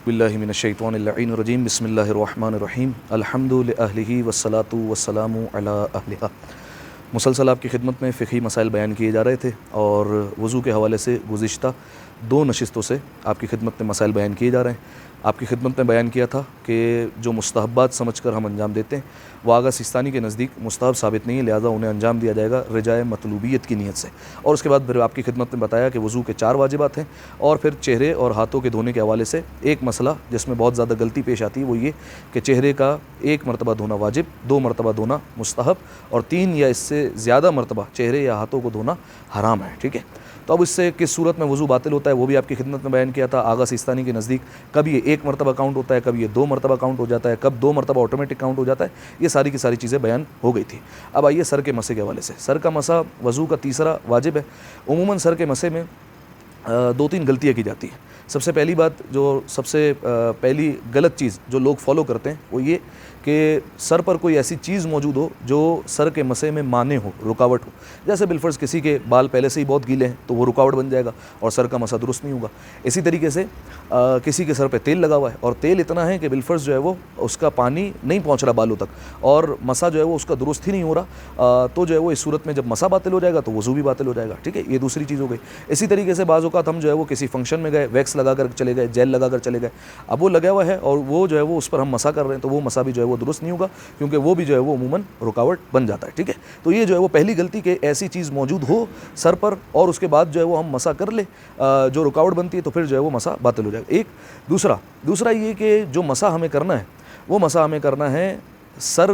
باللہ من الشیطان اللعین الرجیم بسم اللہ الرحمن الرحیم الحمد لأہلہ والصلاۃ والسلام علی اہلہ۔ مسلسل آپ کی خدمت میں فقہی مسائل بیان کیے جا رہے تھے اور وضو کے حوالے سے گزشتہ 2 نشستوں سے آپ کی خدمت میں مسائل بیان کیے جا رہے ہیں۔ آپ کی خدمت میں بیان کیا تھا کہ جو مستحبات سمجھ کر ہم انجام دیتے ہیں وہ آغا سیستانی کے نزدیک مستحب ثابت نہیں ہے، لہٰذا انہیں انجام دیا جائے گا رجائے مطلوبیت کی نیت سے۔ اور اس کے بعد پھر آپ کی خدمت میں بتایا کہ وضو کے 4 واجبات ہیں، اور پھر چہرے اور ہاتھوں کے دھونے کے حوالے سے ایک مسئلہ جس میں بہت زیادہ غلطی پیش آتی ہے وہ یہ کہ چہرے کا 1 مرتبہ دھونا واجب، 2 مرتبہ دھونا مستحب، اور 3 یا اس سے زیادہ مرتبہ چہرے یا ہاتھوں کو دھونا حرام ہے۔ ٹھیک ہے، تو اب اس سے کس صورت میں وضو باطل ہوتا ہے وہ بھی آپ کی خدمت میں بیان کیا تھا۔ آغا سیستانی کے نزدیک کب یہ 1 مرتبہ کاؤنٹ ہوتا ہے، کب یہ 2 مرتبہ کاؤنٹ ہو جاتا ہے، کب 2 مرتبہ آٹومیٹک کاؤنٹ ہو جاتا ہے، یہ ساری کی ساری چیزیں بیان ہو گئی تھی۔ اب آئیے سر کے مسح کے حوالے سے۔ سر کا مسح وضو کا تیسرا واجب ہے۔ عموماً سر کے مسح میں 2-3 غلطیاں کی جاتی ہیں۔ سب سے پہلی بات، جو سب سے پہلی غلط چیز جو لوگ فالو کرتے ہیں وہ یہ کہ سر پر کوئی ایسی چیز موجود ہو جو سر کے مسح میں مانع ہو، رکاوٹ ہو۔ جیسے بالفرض کسی کے بال پہلے سے ہی بہت گیلے ہیں تو وہ رکاوٹ بن جائے گا اور سر کا مسح درست نہیں ہوگا۔ اسی طریقے سے کسی کے سر پہ تیل لگا ہوا ہے اور تیل اتنا ہے کہ بالفرض جو ہے وہ اس کا پانی نہیں پہنچ رہا بالوں تک اور مسح جو ہے وہ اس کا درست ہی نہیں ہو رہا، تو جو ہے وہ اس صورت میں جب مسح باطل ہو جائے گا تو وضو بھی باطل ہو جائے گا۔ ٹھیک ہے، یہ دوسری چیز ہو گئی۔ اسی طریقے سے بعض اوقات ہم جو ہے وہ کسی فنکشن میں گئے، ویکس لگا کر چلے گئے، جیل لگا کر چلے گئے، اب وہ لگا ہوا ہے اور وہ جو ہے وہ اس پر ہم مسح کر رہے ہیں تو وہ مسح بھی جو ہے وہ درست نہیں ہوگا، کیونکہ وہ بھی جو ہے وہ عموماً رکاوٹ بن جاتا ہے۔ ٹھیک ہے، تو یہ جو ہے وہ پہلی غلطی کہ ایسی چیز موجود ہو سر پر اور اس کے بعد جو ہے وہ ہم مسح کر لیں جو رکاوٹ بنتی ہے تو پھر جو ہے وہ مسح باطل ہو جائے گا۔ ایک دوسرا یہ کہ جو مسح ہمیں کرنا ہے وہ مسح ہمیں کرنا ہے سر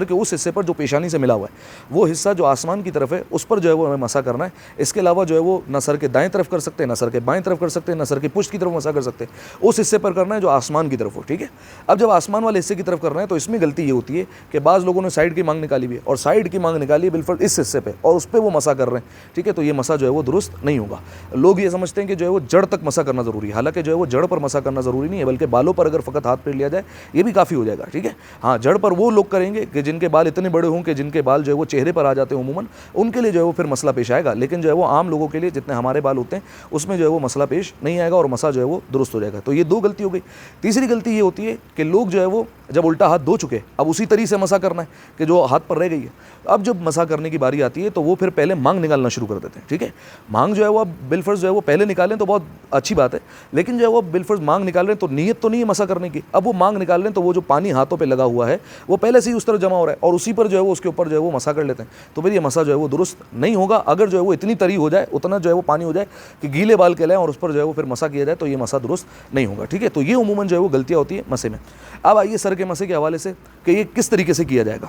کے اس حصے پر جو پیشانی سے ملا ہوا ہے، وہ حصہ جو آسمان کی طرف ہے اس پر جو ہے وہ ہمیں مسح کرنا ہے۔ اس کے علاوہ جو ہے وہ نہ سر کے دائیں طرف کر سکتے ہیں، نہ سر کے بائیں طرف کر سکتے ہیں، نہ سر کی پشت کی طرف مسح کر سکتے ہیں۔ اس حصے پر کرنا ہے جو آسمان کی طرف ہو۔ ٹھیک ہے، اب جب آسمان والے حصے کی طرف کرنا ہے تو اس میں غلطی یہ ہوتی ہے کہ بعض لوگوں نے سائیڈ کی مانگ نکالی ہوئی ہے اور سائیڈ کی مانگ نکالی ہے بالکل اس حصے پہ اور اس پہ وہ مسح کر رہے ہیں۔ ٹھیک ہے، تو یہ مسح جو ہے وہ درست نہیں ہوگا۔ لوگ یہ سمجھتے ہیں کہ جو ہے وہ جڑ تک مسح کرنا ضروری ہے، حالانکہ جو ہے وہ جڑ پر مسح کرنا ضروری نہیں ہے، بلکہ بالوں پر اگر فقط ہاتھ پھیر لیا جائے یہ بھی کافی ہو جائے گا۔ ٹھیک ہے، ہاں جڑ پر وہ لوگ کریں گے کہ جن کے بال اتنے بڑے ہوں کہ جن کے بال جو ہے وہ چہرے پر آ جاتے ہیں، عموماً ان کے لیے جو ہے وہ پھر مسئلہ پیش آئے گا، لیکن جو ہے وہ عام لوگوں کے لیے جتنے ہمارے بال ہوتے ہیں اس میں جو ہے وہ مسئلہ پیش نہیں آئے گا اور مسح جو ہے وہ درست ہو جائے گا۔ تو یہ 2 غلطی ہو گئی۔ تیسری غلطی یہ ہوتی ہے کہ لوگ جو ہے وہ جب الٹا ہاتھ دھو چکے اب اسی طریقے سے مسح کرنا ہے کہ جو ہاتھ پر رہ گئی ہے، اب جب مسح کرنے کی باری آتی ہے تو وہ پھر پہلے مانگ نکالنا شروع کر دیتے ہیں۔ ٹھیک ہے، مانگ جو ہے وہ اب بالفرض جو ہے وہ پہلے نکالیں تو بہت اچھی بات ہے، لیکن جو ہے وہ بالفرض مانگ نکال رہے ہیں تو نیت تو نہیں ہے مسح کرنے کی، اب وہ مانگ نکال رہے ہیں تو وہ جو پانی ہاتھوں پہ لگا ہوا ہے وہ پہلے سے ہی اس طرف جمع ہو رہا ہے اور اسی پر جو ہے وہ اس کے اوپر جو ہے وہ مسح کر لیتے ہیں، تو پھر یہ مسح جو ہے وہ درست نہیں ہوگا۔ اگر جو ہے وہ اتنی طری ہو جائے، اتنا جو ہے وہ پانی ہو جائے کہ گیلے بال کہلائیں اور اس پر جو ہے وہ پھر مسح کیا جائے تو یہ مسح درست نہیں ہوگا۔ ٹھیک ہے، تو یہ عموماً جو ہے وہ غلطیاں ہوتی ہیں مسح میں۔ اب آئیے سر کے مسح کے حوالے سے کہ یہ کس طریقے سے کیا جائے گا۔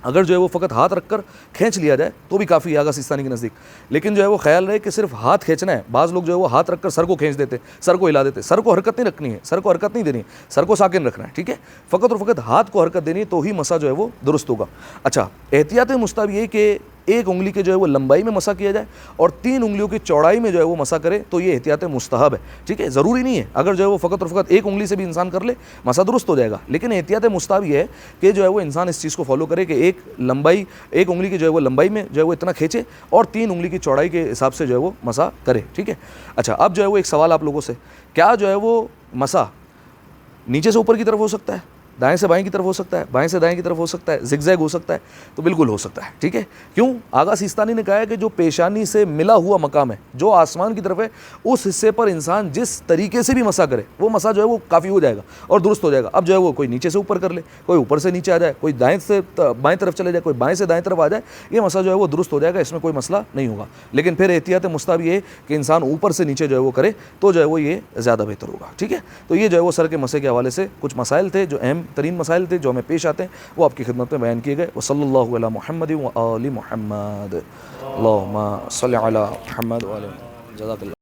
اگر جو ہے وہ فقط ہاتھ رکھ کر کھینچ لیا جائے تو بھی کافی آغا سیستانی کے نزدیک، لیکن جو ہے وہ خیال رہے کہ صرف ہاتھ کھینچنا ہے۔ بعض لوگ جو ہے وہ ہاتھ رکھ کر سر کو کھینچ دیتے، سر کو ہلا دیتے۔ سر کو حرکت نہیں رکھنی ہے، سر کو حرکت نہیں دینی ہے، سر کو ساکن رکھنا ہے۔ ٹھیک ہے، فقط اور فقط ہاتھ کو حرکت دینی تو ہی مسح جو ہے وہ درست ہوگا۔ اچھا، احتیاط مستحب یہ کہ 1 انگلی کے جو ہے وہ لمبائی میں مسح کیا جائے اور 3 انگلیوں کی چوڑائی میں جو ہے وہ مسح کرے تو یہ احتیاط مستحب ہے۔ ٹھیک ہے، ضروری نہیں ہے، اگر جو ہے وہ فقط اور فقط 1 انگلی سے بھی انسان کر لے مسح درست ہو جائے گا، لیکن احتیاط مستحب یہ ہے کہ جو ہے وہ انسان اس چیز کو فالو کرے کہ 1 انگلی کی جو ہے وہ لمبائی میں جو ہے وہ اتنا کھینچے اور 3 انگلی کی چوڑائی کے حساب سے جو ہے وہ مسح کرے۔ ٹھیک ہے، اچھا اب جو ہے وہ ایک سوال آپ لوگوں سے، کیا جو ہے وہ مسح نیچے سے اوپر کی طرف ہو سکتا ہے، دائیں سے بائیں کی طرف ہو سکتا ہے، بائیں سے دائیں کی طرف ہو سکتا ہے، زگ زیگ ہو سکتا ہے؟ تو بالکل ہو سکتا ہے۔ ٹھیک ہے، کیوں؟ آغا سیستانی نے کہا ہے کہ جو پیشانی سے ملا ہوا مقام ہے جو آسمان کی طرف ہے اس حصے پر انسان جس طریقے سے بھی مسح کرے وہ مسح جو ہے وہ کافی ہو جائے گا اور درست ہو جائے گا۔ اب جو ہے وہ کوئی نیچے سے اوپر کر لے، کوئی اوپر سے نیچے آ جائے، کوئی دائیں سے بائیں طرف چلے جائے، کوئی بائیں سے دائیں طرف آ جائے، یہ مسح جو ہے وہ درست ہو جائے گا، اس میں کوئی مسئلہ نہیں ہوگا۔ لیکن پھر احتیاط مستحب یہ ہے کہ انسان اوپر سے نیچے جو ہے وہ کرے تو جو ہے وہ یہ زیادہ بہتر ہوگا۔ ٹھیک ہے، تو یہ جو ہے وہ سر کے مسح کے حوالے سے کچھ مسائل تھے جو اہم ترین مسائل تھے جو ہمیں پیش آتے ہیں، وہ آپ کی خدمت میں بیان کیے گئے۔ وصلی اللہ علی محمد و آل محمد، اللہم صلی علی محمد و آل محمد۔ جزاک اللہ۔